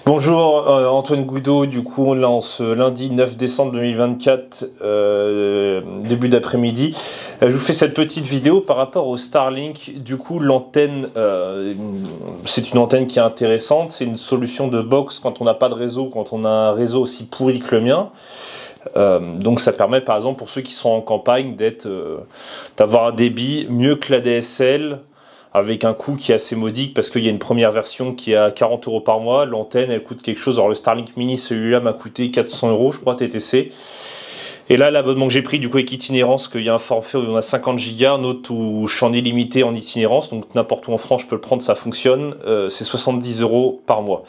Bonjour, Antoine Goudot. Du coup on lance lundi 9 décembre 2024, début d'après-midi. Je vous fais cette petite vidéo par rapport au Starlink. Du coup l'antenne, c'est une antenne qui est intéressante, c'est une solution de box quand on n'a pas de réseau, quand on a un réseau aussi pourri que le mien. Donc ça permet par exemple pour ceux qui sont en campagne d'avoir un débit mieux que la DSL, avec un coût qui est assez modique parce qu'il y a une première version qui est à 40 € par mois. L'antenne elle coûte quelque chose. Alors le Starlink Mini, celui-là m'a coûté 400 € je crois TTC. Et là l'abonnement que j'ai pris du coup avec itinérance, qu'il y a un forfait où on a 50 Go, un autre où je suis en illimité en itinérance, donc n'importe où en France je peux le prendre, ça fonctionne, c'est 70 € par mois.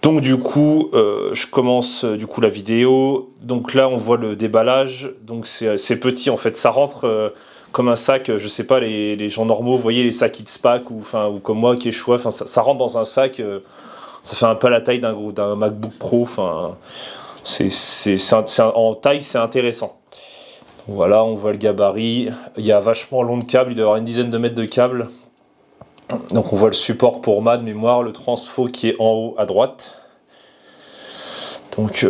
Donc du coup, je commence du coup la vidéo. Donc là, on voit le déballage. Donc c'est petit en fait, ça rentre comme un sac. Je sais pas, les gens normaux, vous voyez les sacs It's Pack ou comme moi qui est choix. Enfin, ça rentre dans un sac. Ça fait un peu la taille d'un MacBook Pro. Enfin, en taille, c'est intéressant. Donc, voilà, on voit le gabarit. Il y a vachement long de câble. Il doit y avoir une dizaine de mètres de câble. Donc on voit le support pour MAD, mémoire, le transfo qui est en haut à droite. Donc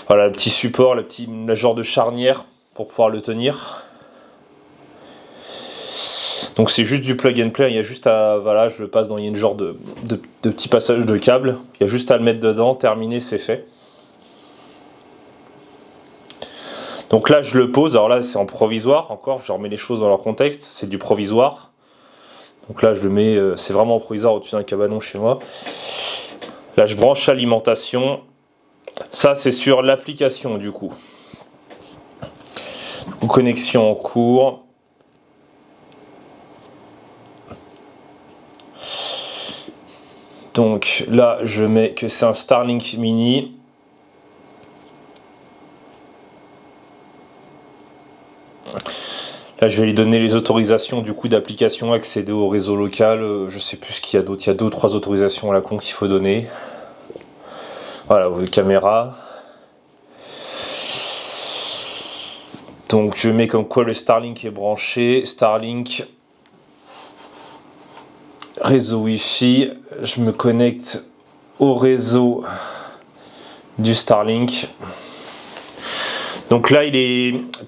voilà le petit support, la genre de charnière pour pouvoir le tenir. Donc c'est juste du plug and play, il y a juste à, voilà, je le passe dans une genre de petit passage de câble, il y a juste à le mettre dedans, terminé, c'est fait. Donc là je le pose, alors là c'est en provisoire encore, je remets les choses dans leur contexte, c'est du provisoire. Donc là je le mets, c'est vraiment en provisoire au-dessus d'un cabanon chez moi. Là je branche l'alimentation, ça c'est sur l'application du coup. Connexion en cours. Donc là je mets que c'est un Starlink Mini. Là, je vais lui donner les autorisations du coup d'application, accéder au réseau local. Je sais plus ce qu'il y a d'autre. Il y a 2 ou 3 autorisations à la con qu'il faut donner. Voilà, caméra. Donc je mets comme quoi le Starlink est branché. Starlink, réseau Wi-Fi. Je me connecte au réseau du Starlink. Donc là,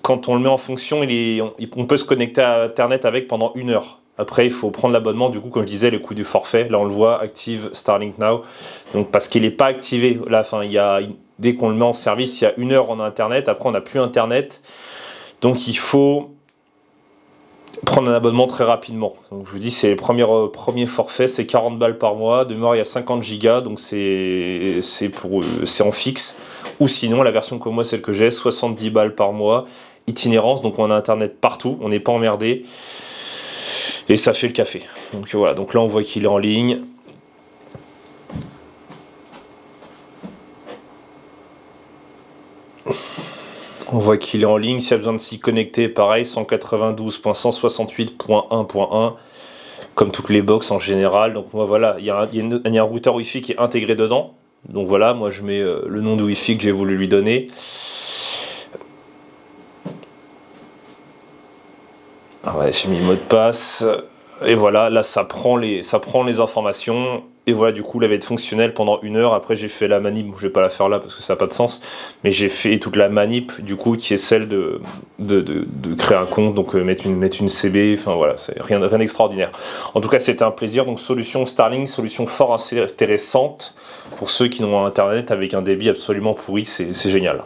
quand on le met en fonction, on peut se connecter à Internet avec pendant 1 heure. Après, il faut prendre l'abonnement, du coup, comme je disais, le coût du forfait. Là, on le voit, Active Starlink Now. Donc, parce qu'il n'est pas activé. Là, enfin, dès qu'on le met en service, il y a 1 heure, on a Internet. Après, on n'a plus Internet. Donc, il faut prendre un abonnement très rapidement. Donc, je vous dis, c'est le premier forfait, c'est 40 balles par mois. De mémoire, il y a 50 Go, donc c'est en fixe. Ou sinon, la version comme moi, celle que j'ai, 70 balles par mois, itinérance, donc on a Internet partout, on n'est pas emmerdé. Et ça fait le café. Donc voilà, donc là on voit qu'il est en ligne. On voit qu'il est en ligne, s'il y a besoin de s'y connecter, pareil, 192.168.1.1, comme toutes les box en général. Donc moi voilà, il y a un routeur Wi-Fi qui est intégré dedans. Donc voilà, moi je mets le nom de Wi-Fi que j'ai voulu lui donner. Ah ouais, j'ai mis le mot de passe. Et voilà, là ça prend les informations. Et voilà, du coup, il va être fonctionnel pendant 1 heure. Après, j'ai fait la manip. Je vais pas la faire là parce que ça n'a pas de sens. Mais j'ai fait toute la manip, du coup, qui est celle de créer un compte, donc mettre une CB. Enfin voilà, c'est rien d'extraordinaire. En tout cas, c'était un plaisir. Donc, solution Starlink, solution fort intéressante pour ceux qui n'ont pas Internet avec un débit absolument pourri. C'est génial.